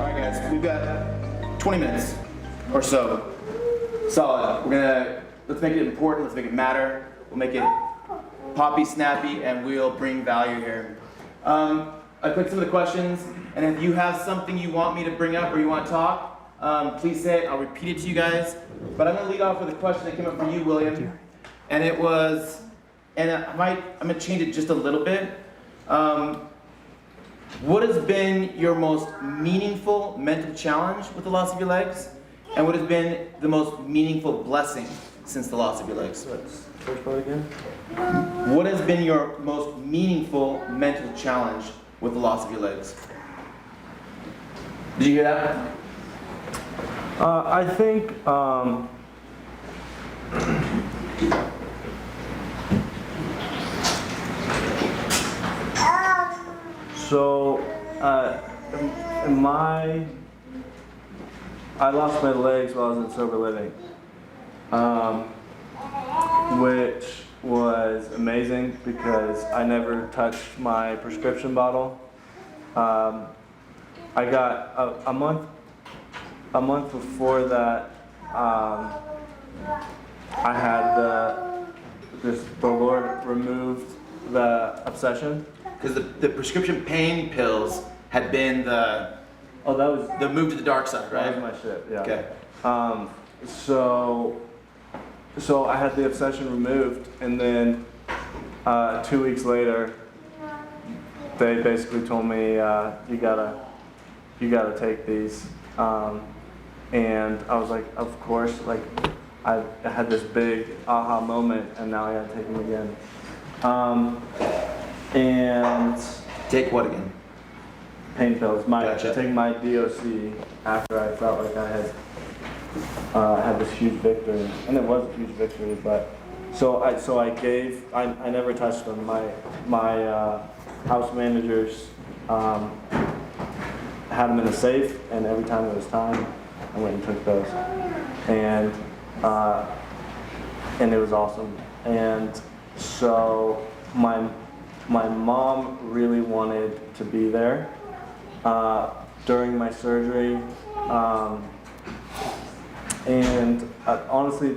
Alright guys, we've got 20 minutes or so. Solid. Let's make it important, let's make it matter. We'll make it poppy, snappy, and we'll bring value here. I clicked some of the questions, and if you have something you want me to bring up or you want to talk, please say it. I'll repeat it to you guys. But I'm going to lead off with a question that came up for you, William. And it was, and I'm going to change it just a little bit. What has been your most meaningful mental challenge with the loss of your legs? And what has been the most meaningful blessing since the loss of your legs? First part again? What has been your most meaningful mental challenge with the loss of your legs? Did you hear that? I think I lost my legs while I was in sober living, which was amazing because I never touched my prescription bottle. I got a month before that. I had the Lord removed the obsession. Because the prescription pain pills had been the move to the dark side, right? That was my shit, yeah. Okay. So I had the obsession removed, and then 2 weeks later, they basically told me you gotta take these, and I was like, of course, like I had this big aha moment, and now I gotta take them again. And take what again? Pain pills. Gotcha. Taking my DOC after I felt like I had this huge victory, and it was a huge victory. But I never touched them. My house managers had them in a safe, and every time it was time, I went and took those, and it was awesome. And so my mom really wanted to be there during my surgery, and honestly,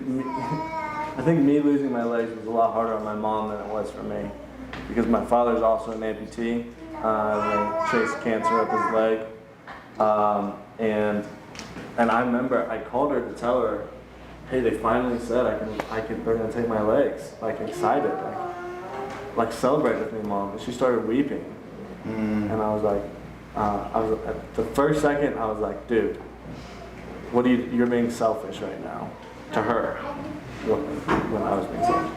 I think me losing my legs was a lot harder on my mom than it was for me, because my father's also an amputee. They chased cancer up his leg, and I remember I called her to tell her, hey, they finally said they're gonna take my legs. Like excited, like celebrate with me, Mom. And she started weeping, and I was like, the first second I was like, dude, you're being selfish right now, to her, when I was being selfish.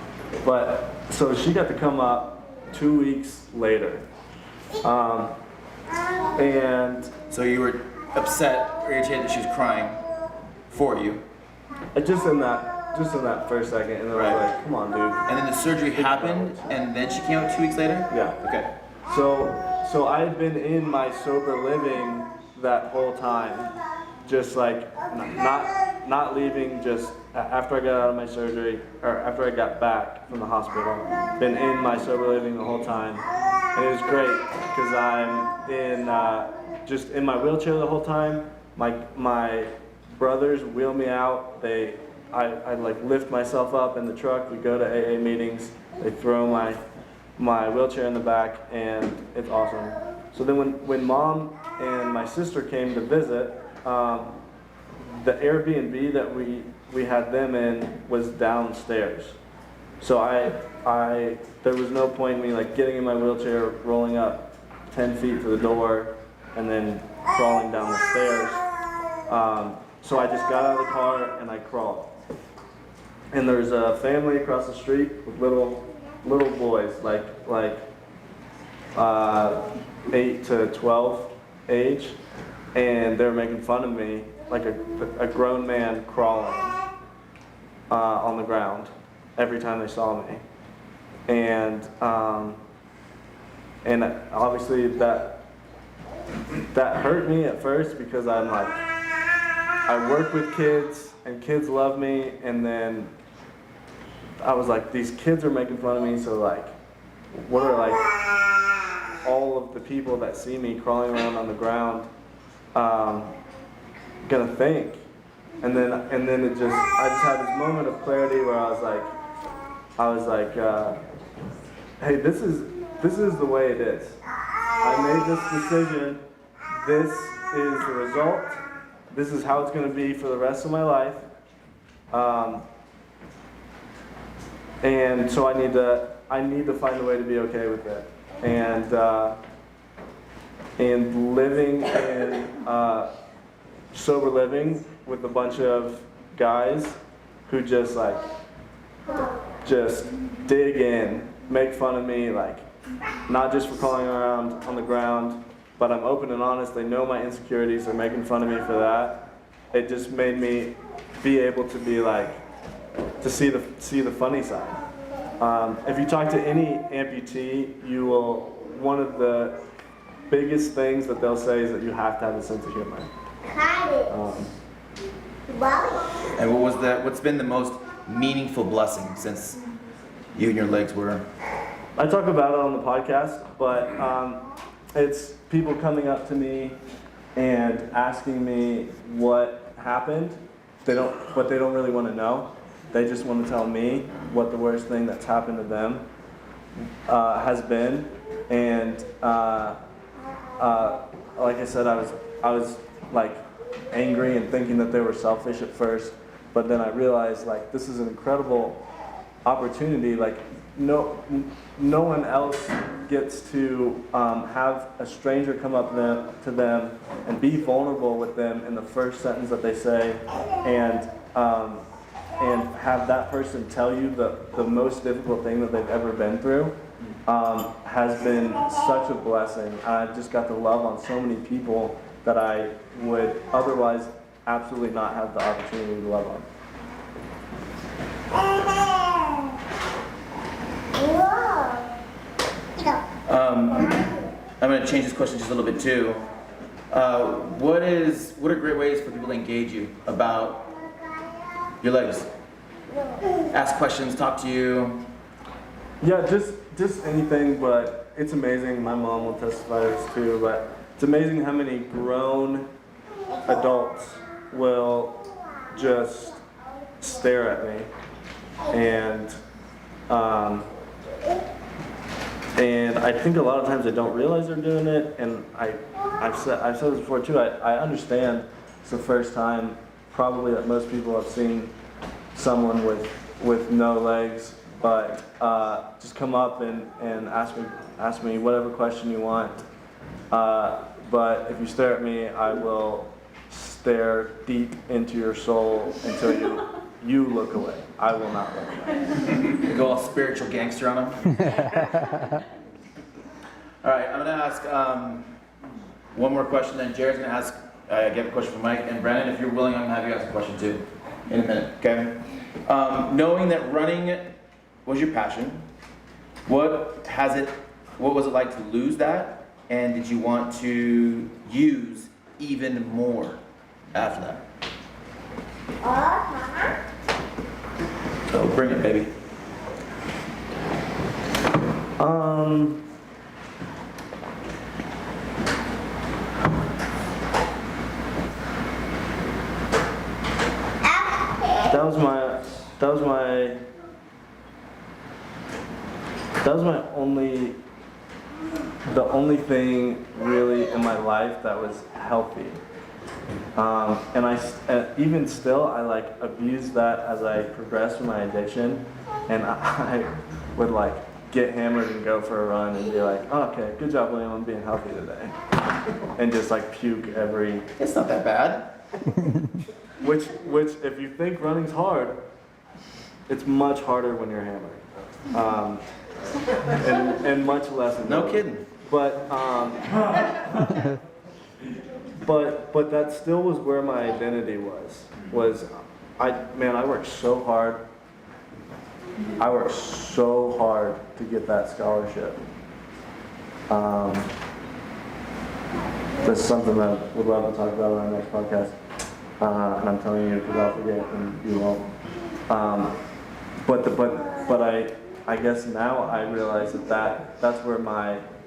But so she got to come up 2 weeks later, and so you were upset or irritated that she was crying for you. Just in that first second, and then I was like, come on, dude. And then the surgery happened, and then she came out 2 weeks later? Yeah. Okay. So I had been in my sober living that whole time, just like not leaving. Just after I got out of my surgery, or after I got back from the hospital, been in my sober living the whole time, and it was great because I'm just in my wheelchair the whole time. My brothers wheel me out. I like lift myself up in the truck. We go to AA meetings. They throw my wheelchair in the back, and it's awesome. So then when Mom and my sister came to visit, the Airbnb that we had them in was downstairs. So there was no point in me like getting in my wheelchair, rolling up 10 feet to the door, and then crawling down the stairs. So I just got out of the car and I crawled. And there's a family across the street with little boys, like 8 to 12 age, and they were making fun of me, like a grown man crawling on the ground every time they saw me. And obviously that hurt me at first, because I'm like, I work with kids and kids love me, and then I was like, these kids are making fun of me, so like, what are like all of the people that see me crawling around on the ground gonna think. And then I just had this moment of clarity where I was like, hey, this is the way it is. I made this decision. This is the result. This is how it's going to be for the rest of my life. And so I need to find a way to be okay with it. And living in sober living with a bunch of guys who just dig in, make fun of me, like not just for crawling around on the ground, but I'm open and honest. They know my insecurities. They're making fun of me for that. It just made me be able to be like, to see the funny side. If you talk to any amputee, one of the biggest things that they'll say is that you have to have a sense of humor. And what's been the most meaningful blessing since you and your legs were? I talk about it on the podcast, but it's people coming up to me and asking me what happened. They don't really want to know. They just want to tell me what the worst thing that's happened to them has been. And like I said, I was like angry and thinking that they were selfish at first, but then I realized like this is an incredible opportunity. Like no one else gets to have a stranger come up to them and be vulnerable with them in the first sentence that they say, and have that person tell you the most difficult thing that they've ever been through has been such a blessing. I just got to love on so many people that I would otherwise absolutely not have the opportunity to love on. I'm going to change this question just a little bit too. What are great ways for people to engage you about your legs? Ask questions, talk to you. Yeah, just anything, but it's amazing. My mom will testify to this too, but it's amazing how many grown adults will just stare at me, and I think a lot of times they don't realize they're doing it. And I've said this before too. I understand it's the first time probably that most people have seen someone with no legs, but just come up and ask me whatever question you want. But if you stare at me, I will stare deep into your soul until you look away. I will not look away. Go all spiritual gangster on him. All right, I'm going to ask one more question, then Jared's going to ask, get a question from Mike, and Brandon, if you're willing, I'm going to have you ask a question too in a minute, okay? Knowing that running was your passion, what was it like to lose that? And did you want to use even more after that? So bring it, baby. That was the only thing really in my life that was healthy. And even still, I like abused that as I progressed with my addiction, and I would like get hammered and go for a run and be like, oh, okay, good job, William, I'm being healthy today, and just like puke every. It's not that bad. Which if you think running's hard, it's much harder when you're hammered, and much less. No kidding. But but that still was where my identity was. I worked so hard. I worked so hard to get that scholarship. That's something that I would love to talk about on our next podcast. And I'm telling you because I'll forget and you won't. But I guess now I realize that's where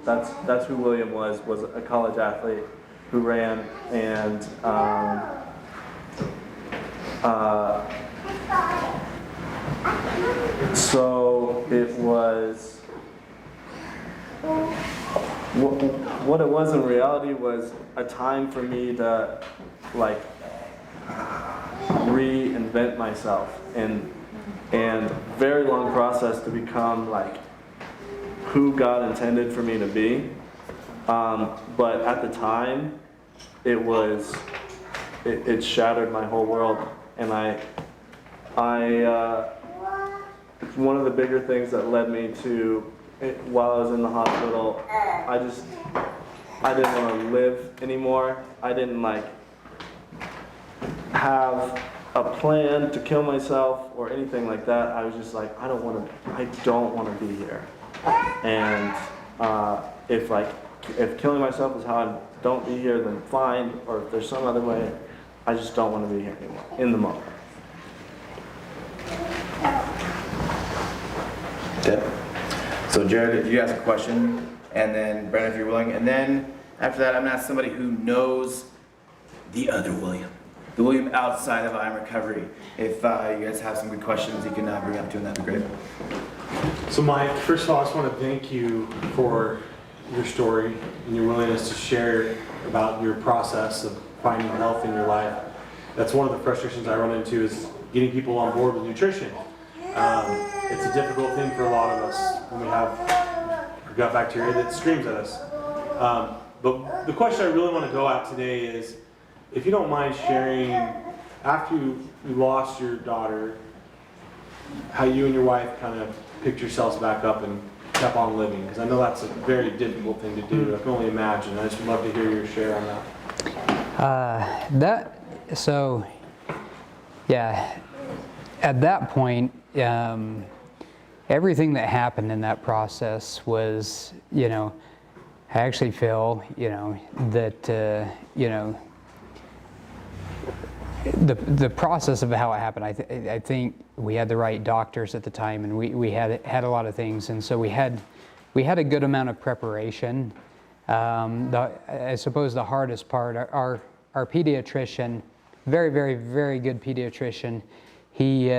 that's who William was a college athlete who ran, and so it was, what it was in reality was a time for me to like reinvent myself, and very long process to become like who God intended for me to be. But at the time, it shattered my whole world, and one of the bigger things that led me to, while I was in the hospital, I didn't want to live anymore. I didn't like have a plan to kill myself or anything like that. I was just like, I don't want to be here. And if killing myself is how I don't be here, then fine. Or if there's some other way, I just don't want to be here anymore in the moment. Okay. So Jared, if you ask a question, and then Brandon, if you're willing, and then after that, I'm gonna ask somebody who knows the other William, the William outside of I'm Recovery. If you guys have some good questions, you can bring up to him. That'd be great. So Mike, first of all, I just want to thank you for your story and your willingness to share about your process of finding health in your life. That's one of the frustrations I run into, is getting people on board with nutrition. It's a difficult thing for a lot of us when we have gut bacteria that screams at us. But the question I really want to go at today is, if you don't mind sharing, after you lost your daughter, how you and your wife kind of picked yourselves back up and kept on living, because I know that's a very difficult thing to do. I can only imagine. I just would love to hear your share on that. At that point, everything that happened in that process was, I actually feel, that, the process of how it happened, I think we had the right doctors at the time, and we had a lot of things, and so we had a good amount of preparation. I suppose the hardest part, our pediatrician, very, very, very good pediatrician, he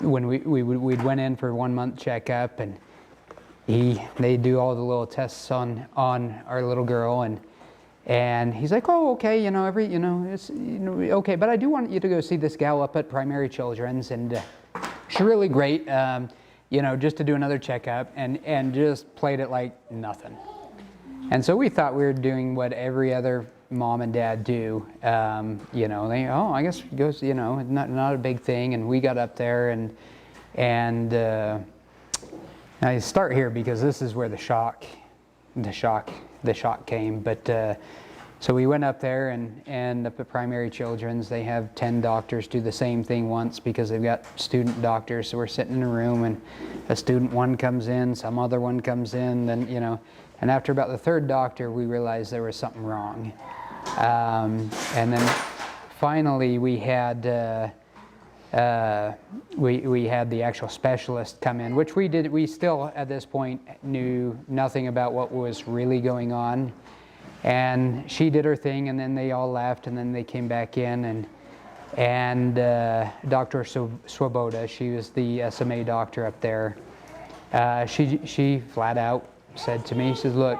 when we'd went in for 1 month checkup, and they do all the little tests on our little girl, and he's like, oh, okay, it's, okay, but I do want you to go see this gal up at Primary Children's, and she's really great, just to do another checkup, and just played it like nothing. And so we thought we were doing what every other mom and dad do, I guess it goes, not a big thing, and we got up there, and I start here because this is where the shock came, but so we went up there, and up at Primary Children's, they have 10 doctors do the same thing once, because they've got student doctors, so we're sitting in a room, and a student one comes in, some other one comes in, then, and after about the third doctor, we realized there was something wrong. And then finally we had we had the actual specialist come in, which we still at this point knew nothing about what was really going on. And she did her thing, and then they all left, and then they came back in, and Dr. Swoboda, she was the SMA doctor up there, she flat out said to me, she says, look,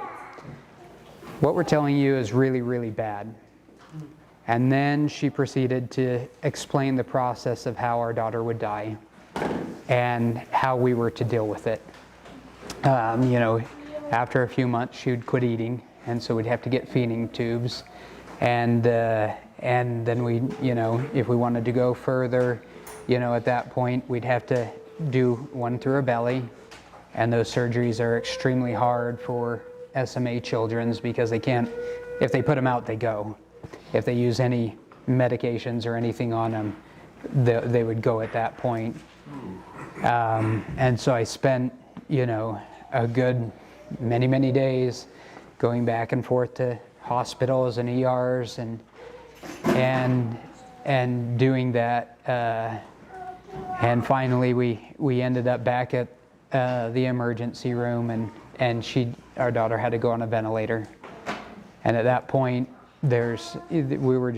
what we're telling you is really, really bad. And then she proceeded to explain the process of how our daughter would die and how we were to deal with it. After a few months, she would quit eating, and so we'd have to get feeding tubes. And then we, if we wanted to go further, at that point, we'd have to do one through her belly. And those surgeries are extremely hard for SMA children's, because they can't, if they put them out, they go. If they use any medications or anything on them, they would go at that point. And so I spent, a good many, many days going back and forth to hospitals and ERs and doing that. And finally, we ended up back at the emergency room, and our daughter had to go on a ventilator. And at that point, we were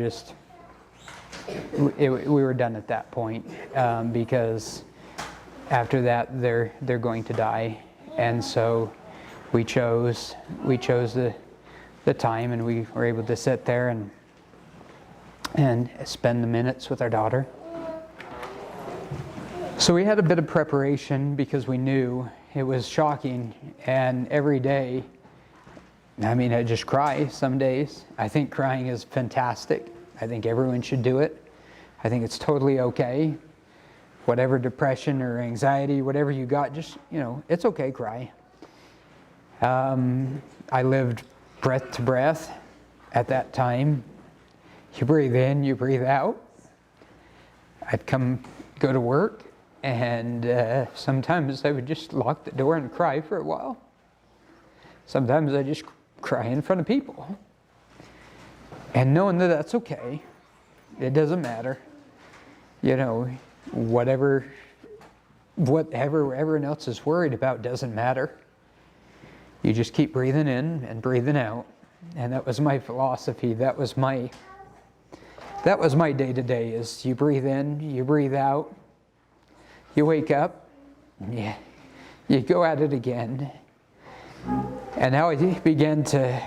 done at that point, because after that they're going to die. And so we chose the time, and we were able to sit there and spend the minutes with our daughter. So we had a bit of preparation because we knew it was shocking, and every day, I mean, I just cry some days. I think crying is fantastic. I think everyone should do it. I think it's totally okay. Whatever depression or anxiety, whatever you got, just, it's okay, cry. I lived breath to breath at that time. You breathe in, you breathe out. I'd go to work, and sometimes I would just lock the door and cry for a while. Sometimes I just cry in front of people. And knowing that that's okay, it doesn't matter. Whatever everyone else is worried about doesn't matter. You just keep breathing in and breathing out. And that was my philosophy. That was my day-to-day, is you breathe in, you breathe out, you wake up, you go at it again. And now I began to,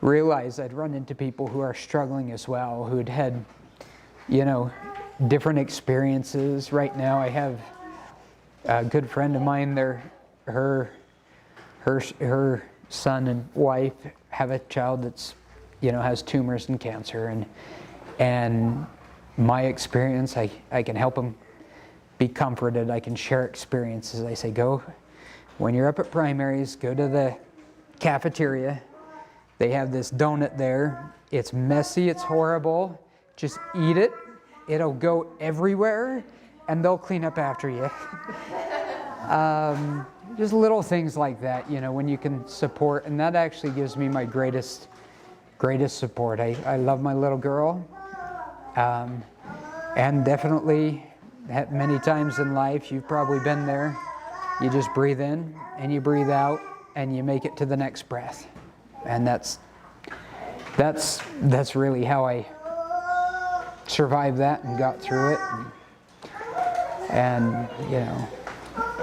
realize I'd run into people who are struggling as well, who'd had, different experiences. Right now I have a good friend of mine, her son and wife have a child that's, has tumors and cancer, and my experience, I can help them be comforted. I can share experiences. I say, when you're up at primaries, go to the cafeteria. They have this donut there. It's messy, it's horrible. Just eat it. It'll go everywhere, and they'll clean up after you. Just little things like that, when you can support, and that actually gives me my greatest support. I love my little girl, and definitely many times in life, you've probably been there. You just breathe in and you breathe out, and you make it to the next breath. And that's really how I survived that and got through it. And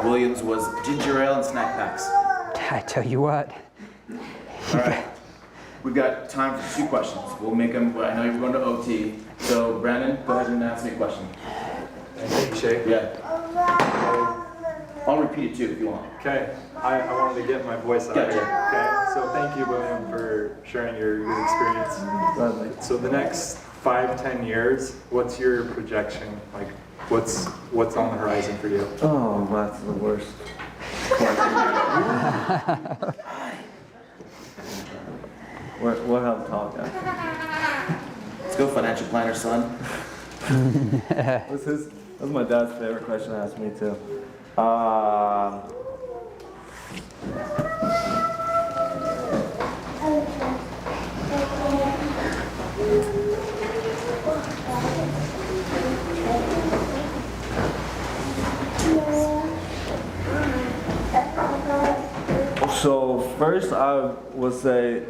Williams was ginger ale and snack packs. I tell you what. All right. We've got time for 2 questions. We'll make them, I know you're going to OT. So, Brandon, go ahead and ask me a question. Thank you, Shay. Yeah. I'll repeat it too if you want. Okay, I wanted to get my voice out Gotcha. here. Okay, so thank you, William, for sharing your good experience. Gladly. So the next 5-10 years, what's your projection? Like, what's on the horizon for you? Oh, that's the worst. We'll have a talk after. Let's go, financial planner, son. That's my dad's favorite question to ask me too. So first I would say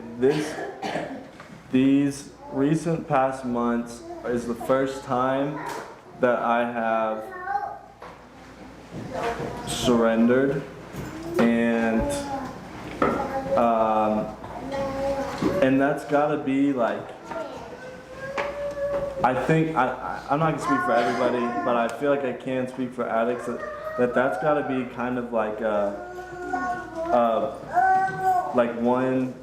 these recent past months is the first time that I have surrendered, and that's gotta be like, I think, I'm not gonna speak for everybody, but I feel like I can speak for addicts, that's gotta be kind of like like one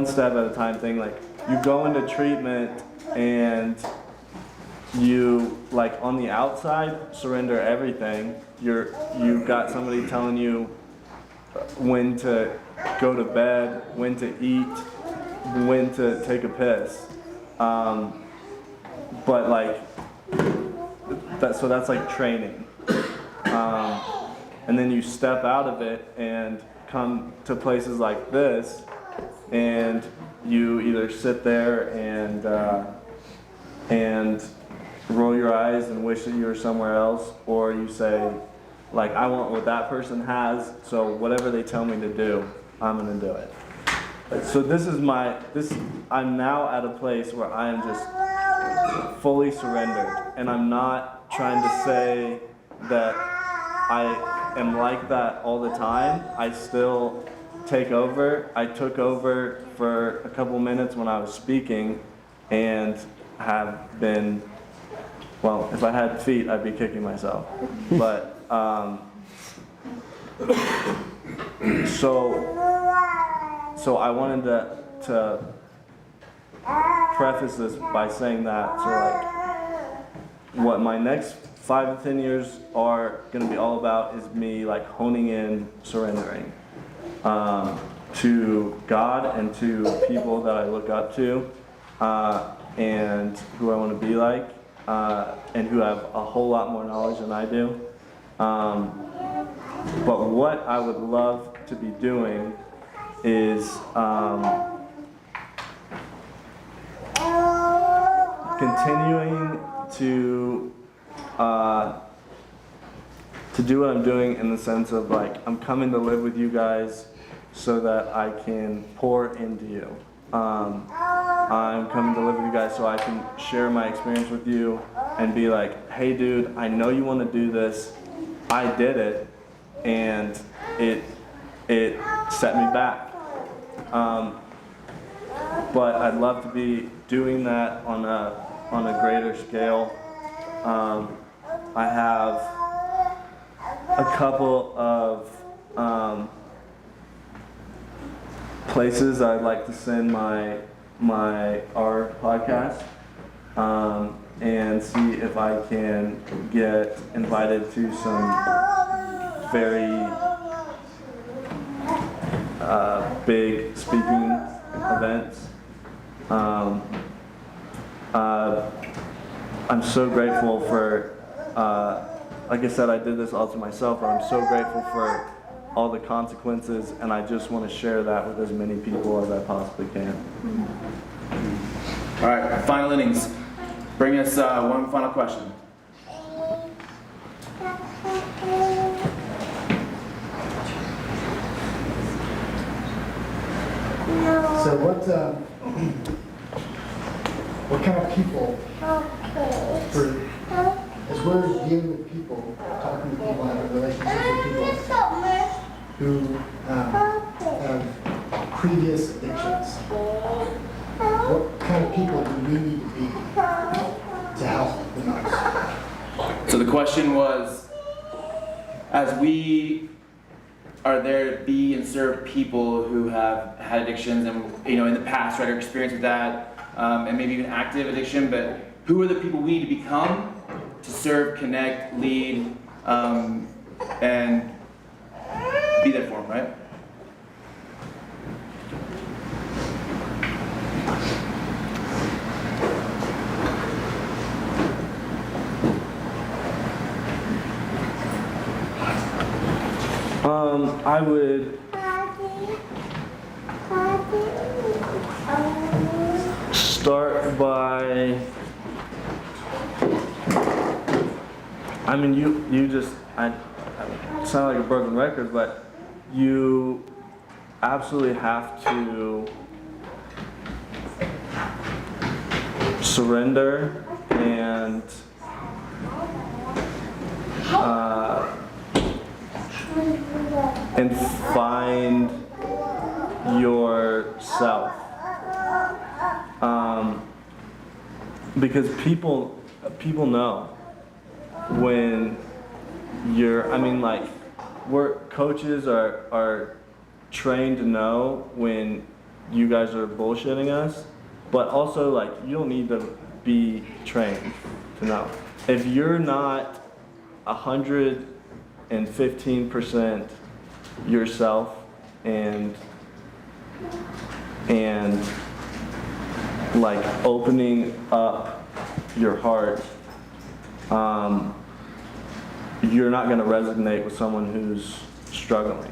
step at a time thing. Like, you go into treatment and you, like, on the outside, surrender everything. You've got somebody telling you when to go to bed, when to eat, when to take a piss. But like, so that's like training. And then you step out of it and come to places like this, and you either sit there and roll your eyes and wish that you were somewhere else, or you say, like, I want what that person has, so whatever they tell me to do. I'm gonna do it. So I'm now at a place where I am just fully surrendered, and I'm not trying to say that I am like that all the time. I still take over. I took over for a couple minutes when I was speaking, and have been, well, if I had feet, I'd be kicking myself. But, so I wanted to preface this by saying that, so like, what my next 5 to 10 years are gonna be all about is me like honing in surrendering to God and to people that I look up to and who I want to be like and who have a whole lot more knowledge than I do. But what I would love to be doing is continuing to do what I'm doing in the sense of like I'm coming to live with you guys so that I can pour into you. I'm coming to live with you guys so I can share my experience with you and be like, hey dude, I know you want to do this. I did it and it set me back. But I'd love to be doing that on a greater scale. I have a couple of places I'd like to send our podcast and see if I can get invited to some very big speaking events. I'm so grateful for, like I said, I did this all to myself, but I'm so grateful for all the consequences, and I just want to share that with as many people as I possibly can. All right, final innings. Bring us one final question. So what kind of people, as we're dealing with people, talking to people, having relationships with people who have previous addictions, what kind of people do we need to be to help the most? So the question was, as we are there to be and serve people who have had addictions and, in the past, right, or experience with that, and maybe even active addiction, but who are the people we need to become to serve, connect, lead, and be there for them, right? I would start by, I sound like a broken record, but you absolutely have to surrender and find yourself. Because people know when coaches are trained to know when you guys are bullshitting us, but also you don't need to be trained to know. If you're not 115% yourself and opening up your heart, you're not going to resonate with someone who's struggling.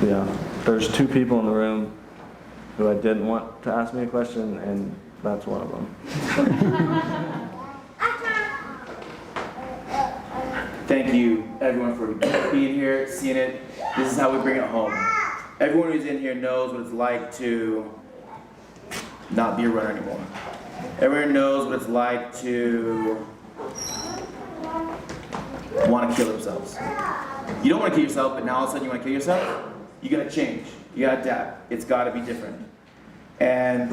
Yeah, there's 2 people in the room who I didn't want to ask me a question, and that's one of them. Thank you, everyone, for being here, seeing it. This is how we bring it home. Everyone who's in here knows what it's like to not be a runner anymore. Everyone knows what it's like to want to kill themselves. You don't want to kill yourself, but now all of a sudden you want to kill yourself? You gotta change. You gotta adapt. It's gotta be different. And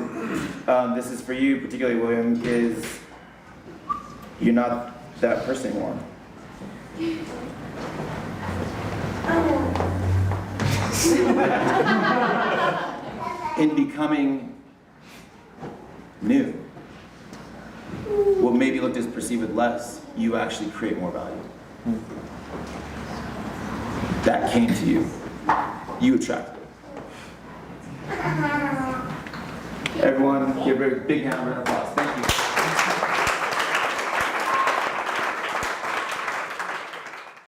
this is for you, particularly William, is you're not that person anymore. In becoming new, what maybe looked as perceived as less, you actually create more value. That came to you. You attracted it. Everyone, give a big hand of applause.